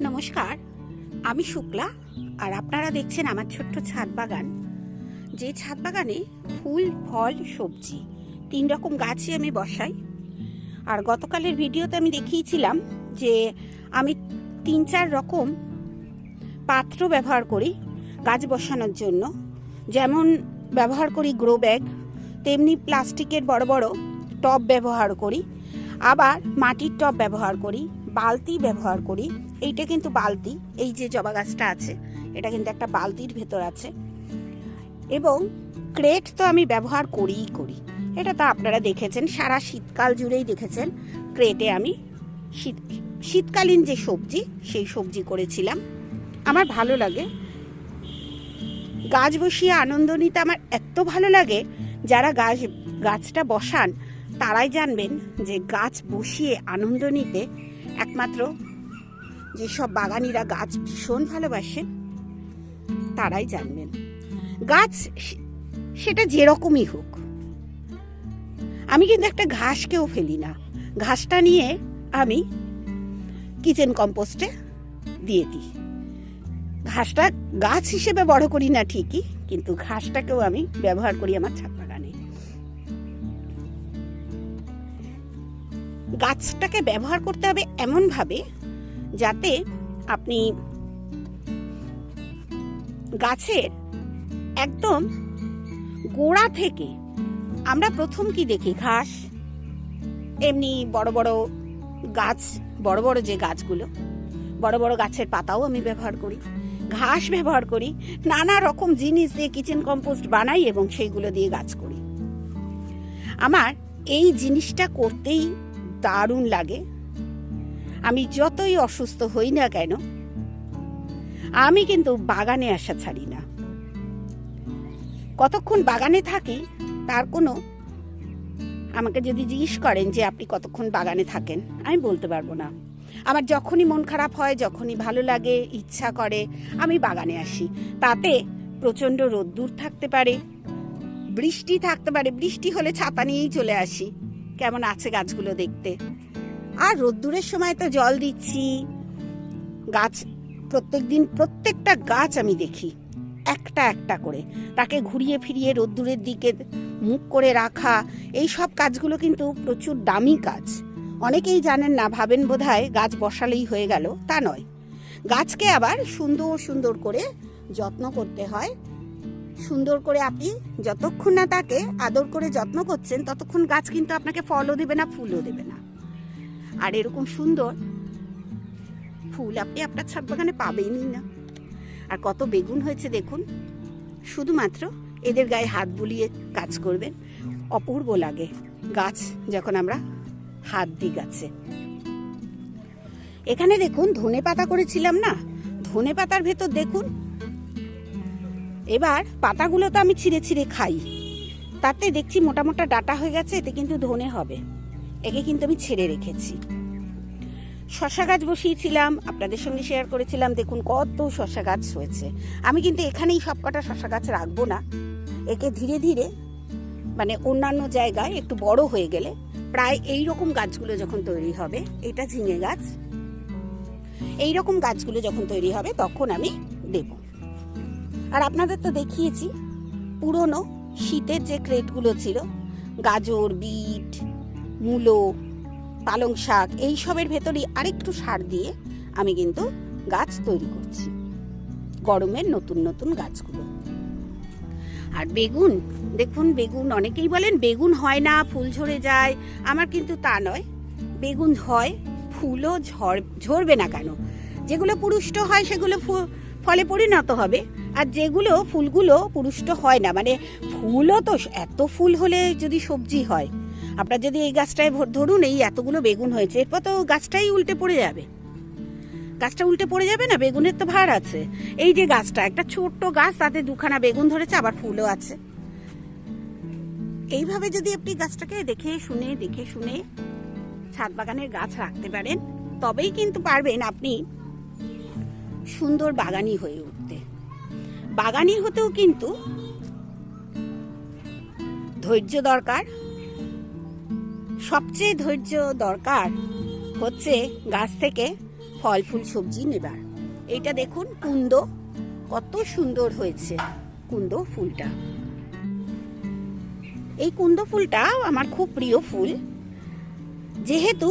নমস্কার, আমি শুক্লা আর আপনারা দেখছেন আমার ছোট্ট ছাদ বাগান। যে ছাদ বাগানে ফুল, ফল, সবজি 3 রকম গাছই আমি বসাই। আর গতকালের ভিডিওতে আমি দেখিয়েছিলাম যে আমি 3-4 রকম পাত্র ব্যবহার করি গাছ বসানোর জন্য। যেমন ব্যবহার করি গ্রো ব্যাগ, তেমনি প্লাস্টিকের বড় বড় টব ব্যবহার করি, আবার মাটির টব ব্যবহার করি, বালতি ব্যবহার করি। এইটা কিন্তু বালতি, এই যে জবা গাছটা আছে এটা কিন্তু একটা বালতির ভেতর আছে। এবং ক্রেট তো আমি ব্যবহার করিই করি, এটা তো আপনারা দেখেছেন, সারা শীতকাল জুড়েই দেখেছেন। ক্রেটে আমি শীতকালীন যে সবজি সেই সবজি করেছিলাম। আমার ভালো লাগে গাছ বসিয়ে আনন্দ নিতে, আমার এত ভালো লাগে। যারা গাছটা বসান তারাই জানবেন যে গাছ বসিয়ে আনন্দ নিতে একমাত্র যেসব বাগানিরা গাছ ভীষণ ভালোবাসে তারাই জানবেন। গাছ সেটা যেরকমই হোক, আমি কিন্তু একটা ঘাসকেও ফেলি না। ঘাসটা নিয়ে আমি কিচেন কম্পোস্টে দিয়ে দিই। ঘাসটা গাছ হিসেবে বড় করি না ঠিকই, কিন্তু ঘাসটাকেও আমি ব্যবহার করি আমার ছাদ বাগানে। গাছটাকে ব্যবহার করতে হবে এমনভাবে যাতে আপনি গাছের একদম গোড়া থেকে, আমরা প্রথম কি দেখি ঘাস, এমনি বড় বড় গাছ, বড় বড় যে গাছগুলো, বড় বড় গাছের পাতাও আমি ব্যবহার করি, ঘাস ব্যবহার করি, নানা রকম জিনিস দিয়ে কিচেন কম্পোস্ট বানাই এবং সেইগুলো দিয়ে গাছ করি। আমার এই জিনিসটা করতেই দারুণ লাগে। আমি যতই অসুস্থ হই না কেন, আমি কিন্তু বাগানে আসা ছাড়ি না। কতক্ষণ বাগানে থাকি তার কোনো, আমাকে যদি জিজ্ঞেস করেন যে আপনি কতক্ষণ বাগানে থাকেন, আমি বলতে পারবো না। আমার যখনই মন খারাপ হয়, যখনই ভালো লাগে, ইচ্ছা করে, আমি বাগানে আসি। তাতে প্রচণ্ড রোদ্দুর থাকতে পারে, বৃষ্টি থাকতে পারে, বৃষ্টি হলে ছাতা নিয়েই চলে আসি কেমন আছে গাছগুলো দেখতে। আর রোদ্দুরের সময় তো জল দিচ্ছি। গাছ প্রত্যেকটা গাছ আমি দেখি একটা একটা করে, তাকে ঘুরিয়ে ফিরিয়ে রোদ্দুরের দিকে মুখ করে রাখা, এই সব কাজগুলো কিন্তু প্রচুর দামি কাজ। অনেকেই জানেন না, ভাবেন বোধহয় গাছ বসালেই হয়ে গেল, তা নয়। গাছকে আবার সুন্দর সুন্দর করে যত্ন করতে হয়। সুন্দর করে আপনি যতক্ষণ না তাকে আদর করে যত্ন করছেন, ততক্ষণ গাছ কিন্তু আপনাকে ফলও দেবে না, ফুলও দেবে না। আর এরকম সুন্দর ফুল আপনি আপনার ছাদ বাগানে পাবেনই না। আর কত বেগুন হয়েছে দেখুন, শুধুমাত্র এদের গায়ে হাত বুলিয়ে কাজ করবেন, অপূর্ব লাগে গাছ যখন আমরা হাত দিই গাছে। এখানে দেখুন ধনে পাতা করেছিলাম না, ধনে পাতার ভেতর দেখুন, এবার পাতাগুলো তো আমি ছিঁড়ে ছিঁড়ে খাই, তাতে দেখছি মোটা মোটা ডাটা হয়ে গেছে, এতে কিন্তু ধনে হবে। একে কিন্তু আমি ছেড়ে রেখেছি। শশা গাছ বসিয়েছিলাম, আপনাদের সঙ্গে শেয়ার করেছিলাম, দেখুন কত শশা গাছ হয়েছে। আমি কিন্তু এখানেই সবকটা শশা গাছ রাখবো না, একে ধীরে ধীরে মানে অন্যান্য জায়গায় একটু বড় হয়ে গেলে, প্রায় এই রকম গাছগুলো যখন তৈরি হবে, এটা ঝিঙে গাছ, এই রকম গাছগুলো যখন তৈরি হবে তখন আমি দেব। আর আপনাদের তো দেখিয়েছি পুরনো শীতের যে ক্রেটগুলো ছিল, গাজর, বিট, মূলো, পালং শাক, এই সবের ভেতরেই আরেকটু সার দিয়ে আমি কিন্তু গাছ তৈরি করছি, গরমের নতুন নতুন গাছগুলো। আর বেগুন দেখুন, বেগুন অনেকেই বলেন বেগুন হয় না, ফুল ঝরে যায়। আমার কিন্তু তা নয়, বেগুন হয়, ফুলও ঝরবে না কেন? যেগুলো পুরুষ্ট হয় সেগুলো ফলে পরিণত হবে, আর যেগুলো ফুলগুলো পুরুষ্ট হয় না, মানে ফুলও তো এত ফুল হলে যদি সবজি হয়, আপনার যদি এই গাছটায় ধরুন এই এতগুলো বেগুন হয়েছে, এরপর তো গাছটাই উল্টে পড়ে যাবে। গাছটা উল্টে পড়ে যাবে না, বেগুনের তো ভার আছে। এই যে গাছটা একটা ছোট্ট গাছ, তাতে 2খানা বেগুন ধরেছে, আবার ফুলও আছে। এইভাবে যদি আপনি গাছটাকে দেখে শুনে ছাদ বাগানের গাছ রাখতে পারেন, তবেই কিন্তু পারবেন আপনি সুন্দর বাগানি হয়ে উঠতে। বাগানি হতেও কিন্তু ধৈর্য দরকার। সবচেয়ে ধৈর্য দরকার হচ্ছে গাছ থেকে ফল ফুল সবজি নেবার। এইটা দেখুন কুন্দ, কত সুন্দর হয়েছে কুন্দ ফুলটা। এই কুন্দ ফুলটা আমার খুব প্রিয় ফুল, যেহেতু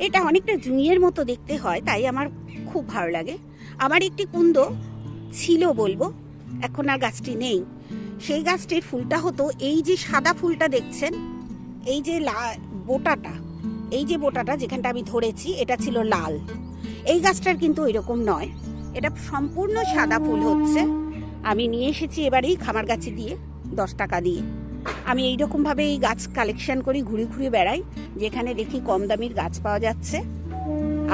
এটা অনেকটা জুঁইয়ের মতো দেখতে হয়, তাই আমার খুব ভালো লাগে। আমার একটি কুন্দ ছিল বলবো, এখন আর গাছটি নেই। সেই গাছটির ফুলটা হতো, এই যে সাদা ফুলটা দেখছেন, এই যে বোটাটা, এই যে বোটাটা যেখানটা আমি ধরেছি, এটা ছিল লাল। এই গাছটার কিন্তু ওইরকম নয়, এটা সম্পূর্ণ সাদা ফুল হচ্ছে। আমি নিয়ে এসেছি এবারেই খামার গাছে দিয়ে 10 টাকা দিয়ে। আমি এইরকমভাবে এই গাছ কালেকশন করি, ঘুরে ঘুরে বেড়াই, যেখানে দেখি কম দামের গাছ পাওয়া যাচ্ছে।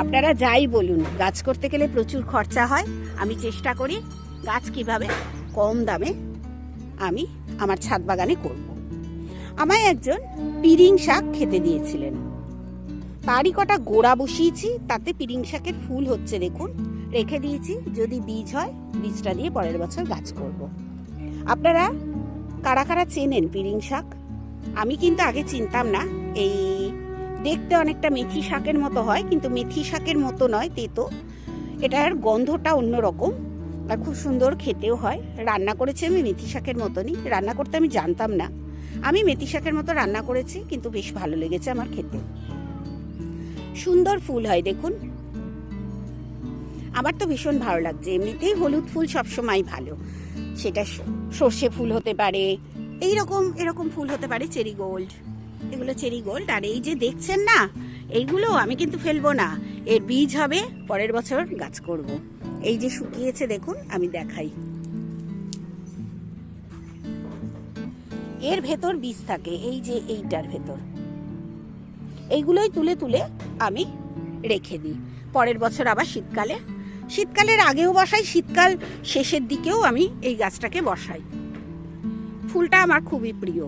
আপনারা যাই বলুন, গাছ করতে গেলে প্রচুর খরচা হয়। আমি চেষ্টা করি গাছ কিভাবে কম দামে আমি আমার ছাদ বাগানে করব। আমায় একজন পিরিং শাক খেতে দিয়েছিলেন, তারই কটা গোড়া বসিয়েছি, তাতে পিরিং শাকের ফুল হচ্ছে দেখুন, রেখে দিয়েছি। যদি বীজ হয়, বীজটা দিয়ে পরের বছর গাছ করব। আপনারা কারা কারা চেনেন পিরিং শাক? আমি কিন্তু আগে চিনতাম না। এই দেখতে অনেকটা মেথি শাকের মতো হয়, কিন্তু মেথি শাকের মতো নয়, তেতো। এটার গন্ধটা অন্যরকম আর খুব সুন্দর খেতেও হয়। রান্না করেছি আমি মেথি শাকের মতনই, রান্না করতে আমি জানতাম না। আমি মেথি শাকের মতো রান্না করেছি, কিন্তু বেশ ভালো লেগেছে আমার খেতে। সুন্দর ফুল হয় দেখুন, আমার তো ভীষণ ভালো লাগছে। এমনিতেই হলুদ ফুল সবসময় ভালো, সেটা সর্ষে ফুল হতে পারে, এরকম ফুল হতে পারে, চেরি গোল্ড, এগুলো চেরি গোল্ড। আর এই যে দেখছেন না, এইগুলো আমি কিন্তু ফেলবো না, এর বীজ হবে, পরের বছর গাছ করব। এই যে শুকিয়েছে দেখুন, আমি দেখাই, এর ভেতর বীজ থাকে, এই যে এইটার ভেতর। এইগুলোই তুলে তুলে আমি রেখে দিই, পরের বছর আবার শীতকালের আগেও বসাই, শীতকাল শেষের দিকেও আমি এই গাছটাকে বসাই। ফুলটা আমার খুবই প্রিয়।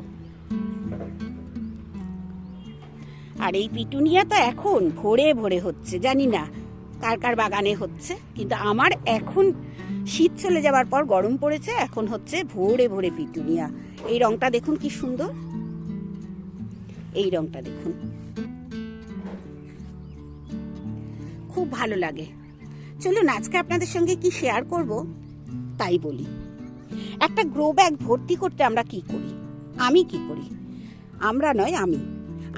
আর এই পিটুনিয়া তো এখন ভরে ভরে হচ্ছে, জানি না কার কার বাগানে হচ্ছে, কিন্তু আমার এখন শীত চলে যাবার পর গরম পড়েছে, এখন হচ্ছে ভরে ভরে পিটুনিয়া। এই রংটা দেখুন কি সুন্দর, এই রংটা দেখুন, খুব ভালো লাগে। চলুন আজকে আপনাদের সঙ্গে কি শেয়ার করব তাই বলি। একটা গ্রো ব্যাগ ভর্তি করতে আমরা কি করি, আমি কি করি, আমরা নয়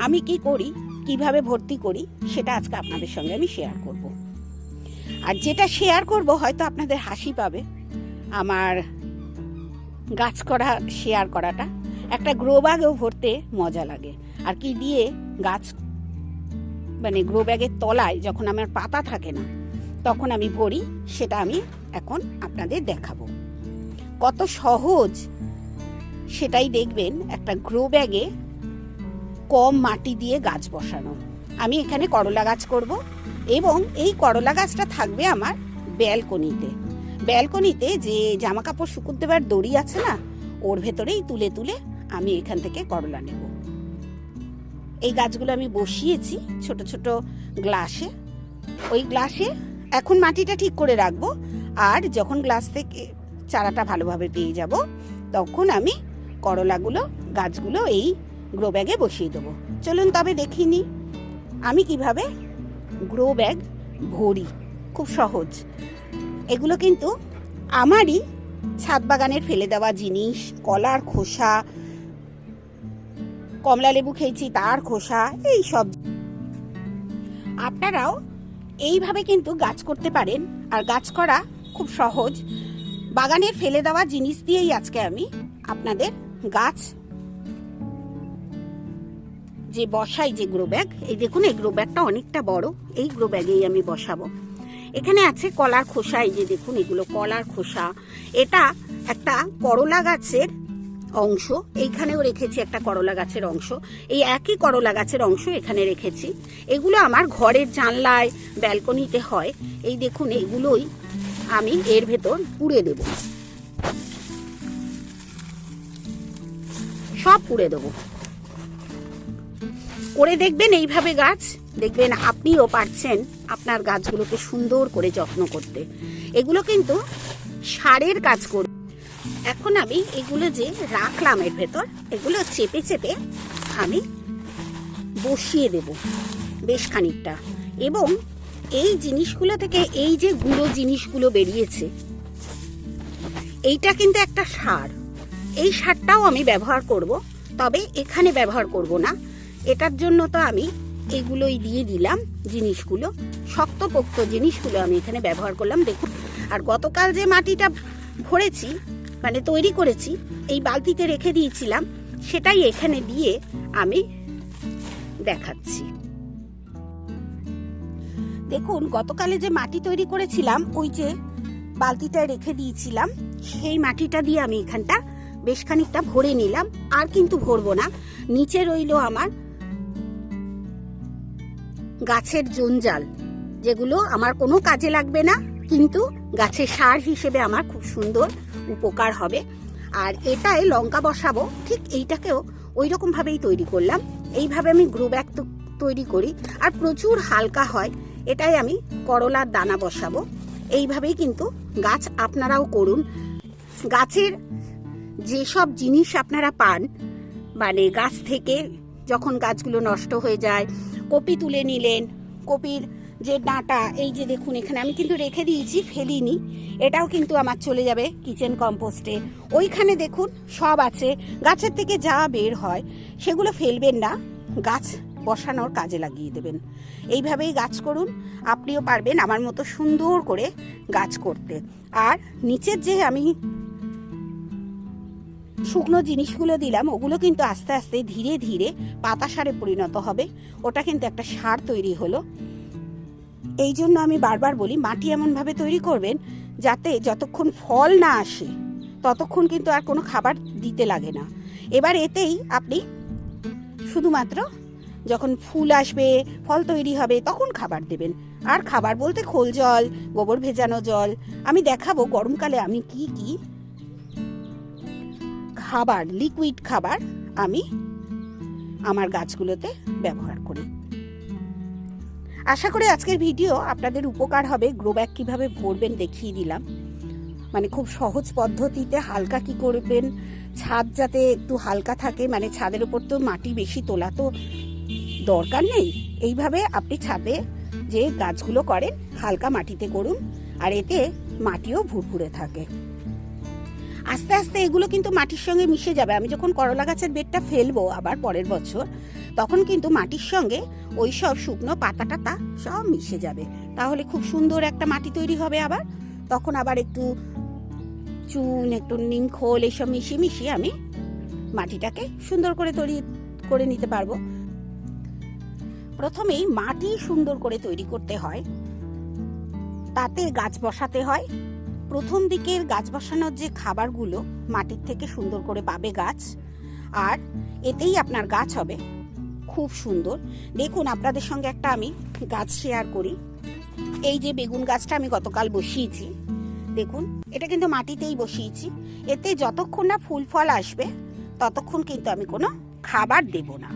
আমি কি করি, কিভাবে ভর্তি করি, সেটা আজকে আপনাদের সঙ্গে আমি শেয়ার করব। আর যেটা শেয়ার করব হয়তো আপনাদের হাসি পাবে, আমার গাছ করা শেয়ার করাটা। একটা গ্রো ব্যাগেও ভরতে মজা লাগে। আর কি দিয়ে গাছ, মানে গ্রো ব্যাগের তলায় যখন আমার পাতা থাকে না, তখন আমি ভরি, সেটা আমি এখন আপনাদের দেখাবো। কত সহজ সেটাই দেখবেন, একটা গ্রো ব্যাগে কম মাটি দিয়ে গাছ বসানো। আমি এখানে করলা গাছ করব, এবং এই করলা গাছটা থাকবে আমার ব্যালকনিতে যে জামা কাপড় শুকুতে দেবার দড়ি আছে না, ওর ভেতরেই তুলে তুলে আমি এখান থেকে করলা নেব। এই গাছগুলো আমি বসিয়েছি ছোট ছোট গ্লাসে। ওই গ্লাসে এখন মাটিটা ঠিক করে রাখবো, আর যখন গ্লাস থেকে চারাটা ভালোভাবে পেয়ে যাব, তখন আমি করলাগুলো, গাছগুলো এই গ্রো ব্যাগে বসিয়ে দেবো। চলুন তবে দেখিনি আমি কিভাবে গ্রো ব্যাগ ভরি। খুব সহজ। এগুলো কিন্তু আমারই ছাদ বাগানের ফেলে দেওয়া জিনিস, কলার খোসা, কমলা লেবু খেয়েছি তার খোসা, এই সব। আপনারাও এইভাবে কিন্তু গাছ করতে পারেন। আর গাছ করা খুব সহজ। বাগানের ফেলে দেওয়া জিনিস দিয়েই আজকে আমি আপনাদের গাছ যে বসাই, যে গ্রো ব্যাগ, এই দেখুন এই গ্রো ব্যাগটা অনেকটা বড়, এই গ্রো ব্যাগেই আমি বসাবো। এখানে আছে কলার খোসা, এই যে দেখুন এগুলো কলার খোসা। এটা একটা করলা গাছের অংশ, এইখানেও রেখেছি একটা করলা গাছের অংশ, এই একই করলা গাছের অংশ এখানে রেখেছি। এগুলো আমার ঘরের জানলায়, ব্যালকনিতে হয়। এই দেখুন এগুলোই আমি এর ভেতর পুড়ে দেব, সব পুড়ে দেবো। করে দেখবেন এইভাবে গাছ, দেখবেন আপনিও পারছেন আপনার গাছগুলোকে সুন্দর করে যত্ন করতে। এগুলো কিন্তু সারের কাজ করবে। এখন আমি এগুলো যে রাখলাম এর ভেতর, এগুলো চেপে চেপে আমি বসিয়ে দেব। বেশ খানিকটা। এবং এই জিনিসগুলো থেকে এই যে গুঁড়ো জিনিসগুলো বেরিয়েছে, এইটা কিন্তু একটা সার। এই সারটাও আমি ব্যবহার করব, তবে এখানে ব্যবহার করব না। এটার জন্য তো আমি এগুলোই দিয়ে দিলাম, জিনিসগুলো শক্তপোক্ত জিনিসগুলো আমি এখানে ব্যবহার করলাম। দেখুন, আর গতকাল যে মাটিটা ভরেছি মানে তৈরি করেছি, এই বালতিতে রেখে দিয়েছিলাম, সেটাই এখানে দিয়ে আমি দেখাচ্ছি। দেখুন, গতকালে যে মাটি তৈরি করেছিলাম, ওই যে বালতিটায় রেখে দিয়েছিলাম, সেই মাটিটা দিয়ে আমি এখানটা বেশ খানিকটা ভরে নিলাম। আর কিন্তু ভরবো না। নিচে রইল আমার গাছের জঞ্জাল, যেগুলো আমার কোনো কাজে লাগবে না, কিন্তু গাছের সার হিসেবে আমার খুব সুন্দর উপকার হবে। আর এটাই লঙ্কা বসাবো, ঠিক এইটাকেও ওই রকম ভাবেই তৈরি করলাম। এইভাবে আমি গ্রো ব্যাগ তৈরি করি, আর প্রচুর হালকা হয়। এটাই আমি করলার দানা বসাবো। এইভাবেই কিন্তু গাছ আপনারাও করুন। গাছের যেসব জিনিস আপনারা পান, মানে গাছ থেকে যখন গাছগুলো নষ্ট হয়ে যায়, কপি তুলে নিলেন, কপির যে ডাঁটা, এই যে দেখুন এখানে আমি কিন্তু রেখে দিয়েছি, ফেলিনি, এটাও কিন্তু আমার চলে যাবে কিচেন কম্পোস্টে। ওইখানে দেখুন সব আছে। গাছের থেকে যা বের হয় সেগুলো ফেলবেন না, গাছ বসানোর কাজে লাগিয়ে দেবেন। এইভাবেই গাছ করুন, আপনিও পারবেন আমার মতো সুন্দর করে গাছ করতে। আর নিচের যে আমি শুকনো জিনিসগুলো দিলাম, ওগুলো কিন্তু আস্তে আস্তে ধীরে ধীরে পাতা সারে পরিণত হবে। ওটা কিন্তু একটা সার তৈরি হলো। এই জন্য আমি বারবার বলি, মাটি এমনভাবে তৈরি করবেন যাতে যতক্ষণ ফল না আসে ততক্ষণ কিন্তু আর কোনো খাবার দিতে লাগে না। এবার এতেই আপনি শুধুমাত্র যখন ফুল আসবে, ফল তৈরি হবে, তখন খাবার দেবেন। আর খাবার বলতে খোল জল, গোবর ভেজানো জল। আমি দেখাবো গরমকালে আমি কি কি খাবার, লিকুইড খাবার আমি আমার গাছগুলোতে ব্যবহার করি। আশা করি আজকের ভিডিও আপনাদের উপকার হবে। গ্রো ব্যাগ কীভাবে ভরবেন দেখিয়ে দিলাম, মানে খুব সহজ পদ্ধতিতে। হালকা কি করবেন, ছাদ যাতে একটু হালকা থাকে, মানে ছাদের উপর তো মাটি বেশি তোলা তো দরকার নেই। এইভাবে আপনি ছাদে যে গাছগুলো করেন হালকা মাটিতে করুন, আর এতে মাটিও ভুরভুরে থাকে। আস্তে আস্তে এগুলো কিন্তু মাটির সঙ্গে মিশে যাবে। আমি যখন করলা গাছের বেডটা ফেলবো আবার পরের বছর, তখন কিন্তু মাটির সঙ্গে ওই সব শুকনো পাতা টাতা সব মিশে যাবে। তাহলে খুব সুন্দর একটা মাটি তৈরি হবে। আবার তখন আবার একটু চুন, একটু নিমখোল, এইসব মিশিয়ে মিশিয়ে আমি মাটিটাকে সুন্দর করে তৈরি করে নিতে পারবো। প্রথমেই মাটি সুন্দর করে তৈরি করতে হয়, তাতে গাছ বসাতে হয়। প্রথম দিকের গাছ বসানোর যে খাবারগুলো মাটির থেকে সুন্দর করে পাবে গাছ, আর এতেই আপনার গাছ হবে খুব সুন্দর। দেখুন, আপনাদের সঙ্গে একটা আমি গাছ শেয়ার করি। এই যে বেগুন গাছটা আমি গতকাল বসিয়েছি, দেখুন এটা কিন্তু মাটিতেই বসিয়েছি। এতে যতক্ষণ না ফুল ফল আসবে ততক্ষণ কিন্তু আমি কোনো খাবার দেব না।